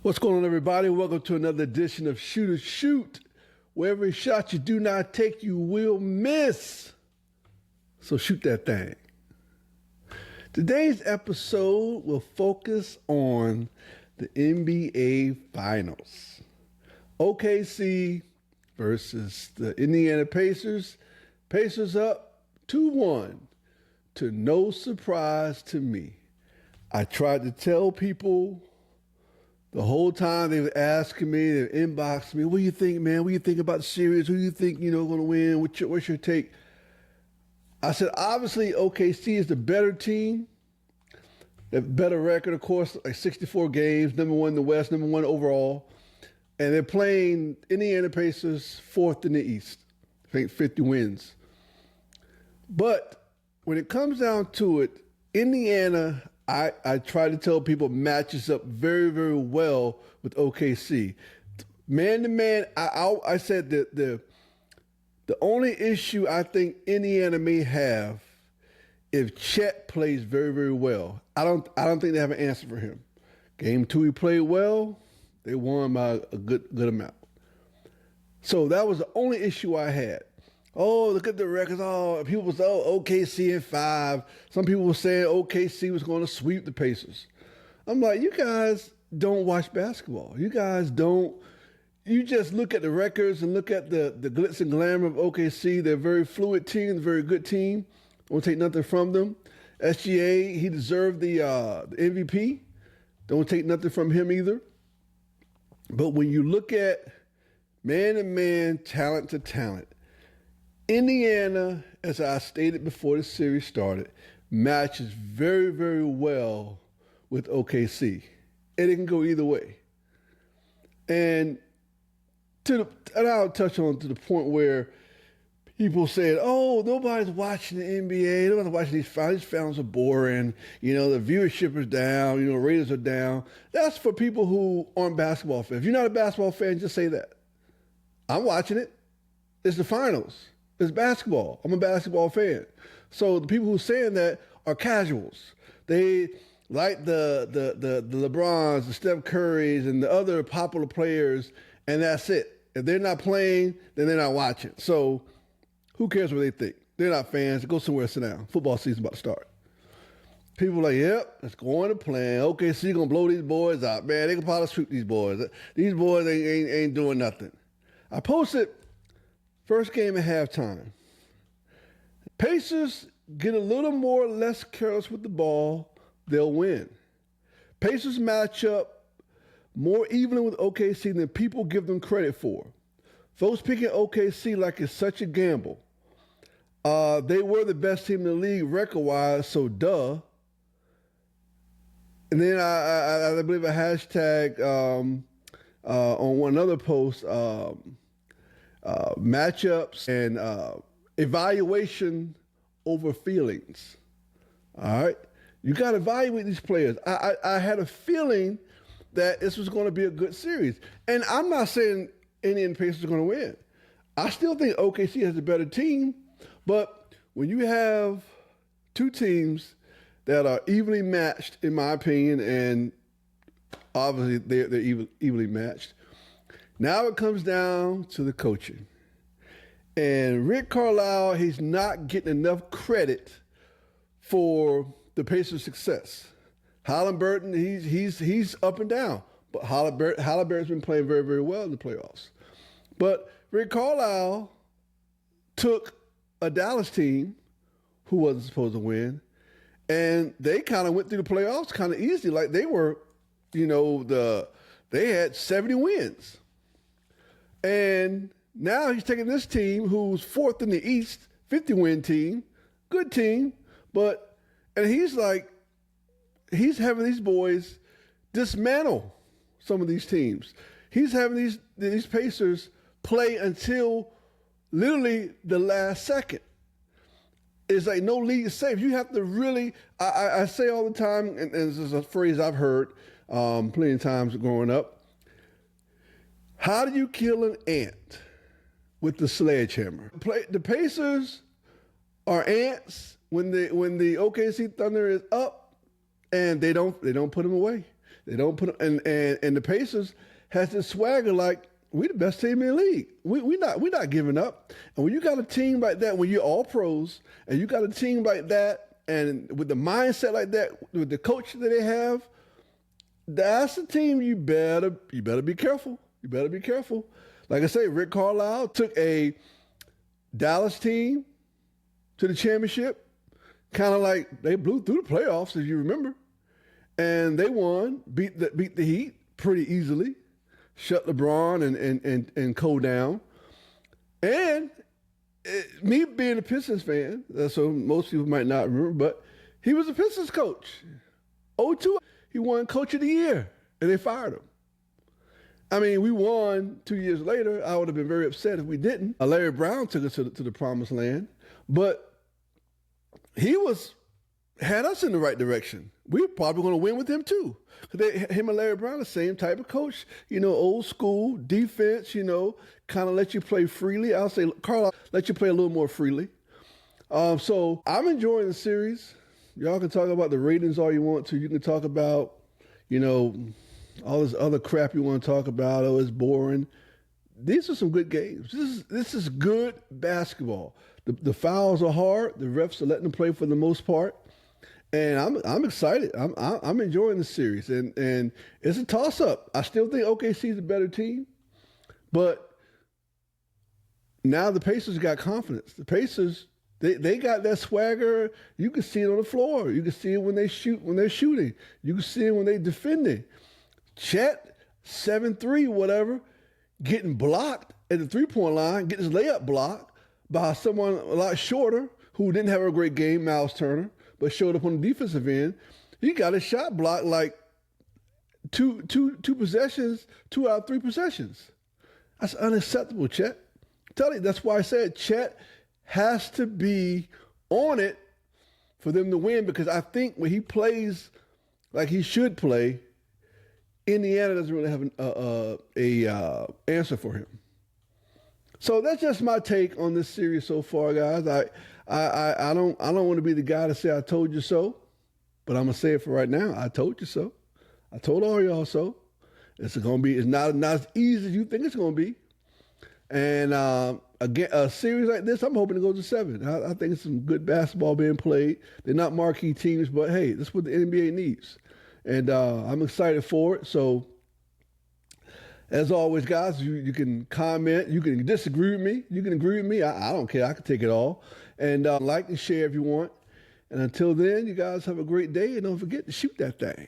What's going on, everybody? Welcome to another edition of Shoot or Shoot, where every shot you do not take, you will miss. So shoot that thing. Today's episode will focus on the NBA Finals. OKC versus the Indiana Pacers. Pacers up 2-1, to no surprise to me. I tried to tell people the whole time they were asking me, they inboxed me, what do you think, man? What do you think about the series? Who do you think, going to win? What's your take? I said, obviously, OKC is the better team. They have a better record, of course, like 64 games, number one in the West, number one overall. And they're playing Indiana Pacers fourth in the East. I think 50 wins. But when it comes down to it, Indiana, I try to tell people, matches up very, very well with OKC. Man to man, I said that the only issue I think Indiana may have, if Chet plays very, very well, I don't think they have an answer for him. Game 2, he played well. They won by a good amount. So that was the only issue I had. Oh, look at the records. Oh, people say, OKC in 5. Some people were saying OKC was going to sweep the Pacers. I'm like, you guys don't watch basketball. You guys don't. You just look at the records and look at the glitz and glamour of OKC. They're a very fluid team, a very good team. Don't take nothing from them. SGA, he deserved the MVP. Don't take nothing from him either. But when you look at man-to-man, talent to talent, Indiana, as I stated before the series started, matches very, very well with OKC. And it can go either way. And I'll touch on to the point where people said, oh, nobody's watching the NBA. Nobody's watching these finals. These finals are boring. The viewership is down. Ratings are down. That's for people who aren't basketball fans. If you're not a basketball fan, just say that. I'm watching it. It's the finals. It's basketball. I'm a basketball fan. So the people who are saying that are casuals. They like the LeBrons, the Steph Currys, and the other popular players, and that's it. If they're not playing, then they're not watching. So who cares what they think? They're not fans. Go somewhere and sit down. Football season's about to start. People are like, yep, let's go on to plan. OKC gonna blow these boys out. Man, they can probably sweep these boys. These boys ain't doing nothing. I posted first game at halftime. Pacers get a little more or less careless with the ball, they'll win. Pacers match up more evenly with OKC than people give them credit for. Folks picking OKC like it's such a gamble. They were the best team in the league record-wise, so duh. And then I believe a hashtag on one other post, matchups and evaluation over feelings. All right? You got to evaluate these players. I had a feeling that this was going to be a good series. And I'm not saying Indiana Pacers are going to win. I still think OKC has a better team, but when you have two teams that are evenly matched, in my opinion, and obviously they're evenly matched, now it comes down to the coaching. And Rick Carlisle, he's not getting enough credit for the Pacers' success. Halliburton, he's up and down, but Halliburton's been playing very, very well in the playoffs. But Rick Carlisle took a Dallas team who wasn't supposed to win, and they kind of went through the playoffs kind of easy. Like they were, they had 70 wins. And now he's taking this team who's fourth in the East, 50-win team, good team, and he's having these boys dismantle some of these teams. He's having these Pacers play until literally the last second. It's like no lead is safe. You have to really, I say all the time, and this is a phrase I've heard plenty of times growing up. How do you kill an ant? With the sledgehammer. The Pacers are ants when the OKC Thunder is up, and they don't put them away. They don't put and the Pacers has this swagger like we the best team in the league. We not giving up. And when you got a team like that, when you're all pros, and you got a team like that, and with the mindset like that, with the coach that they have, that's a team you better be careful. You better be careful. Like I say, Rick Carlisle took a Dallas team to the championship, kind of like they blew through the playoffs, if you remember. And they won, beat the Heat pretty easily, shut LeBron and Cole down. And me being a Pistons fan, so most people might not remember, but he was a Pistons coach. 2002, he won Coach of the Year, and they fired him. I mean, we won 2 years later. I would have been very upset if we didn't. Larry Brown took us to the promised land, but he had us in the right direction. We were probably going to win with him too. Him and Larry Brown, the same type of coach, old school defense, kind of let you play freely. I'll say Carlisle let you play a little more freely. So I'm enjoying the series. Y'all can talk about the ratings all you want to. You can talk about, all this other crap you want to talk about. Oh, it's boring. These are some good games. This is good basketball. The fouls are hard. The refs are letting them play for the most part. And I'm excited. I'm enjoying the series. And it's a toss-up. I still think OKC is a better team. But now the Pacers got confidence. The Pacers, they got that swagger. You can see it on the floor. You can see it when they're shooting. You can see it when they're defending. Chet, 7-3, whatever, getting blocked at the three-point line, getting his layup blocked by someone a lot shorter who didn't have a great game, Miles Turner, but showed up on the defensive end. He got his shot blocked like two possessions, 2 out of 3 possessions. That's unacceptable, Chet. Tell you, that's why I said Chet has to be on it for them to win, because I think when he plays like he should play, Indiana doesn't really have a answer for him. So that's just my take on this series so far, guys. I don't want to be the guy to say I told you so, but I'm gonna say it for right now. I told you so. I told all y'all so. It's not as easy as you think it's gonna be. And again, a series like this, I'm hoping to go to 7. I think it's some good basketball being played. They're not marquee teams, but hey, that's what the NBA needs. And I'm excited for it. So, as always, guys, you can comment. You can disagree with me. You can agree with me. I don't care. I can take it all. And like and share if you want. And until then, you guys have a great day. And don't forget to shoot that thing.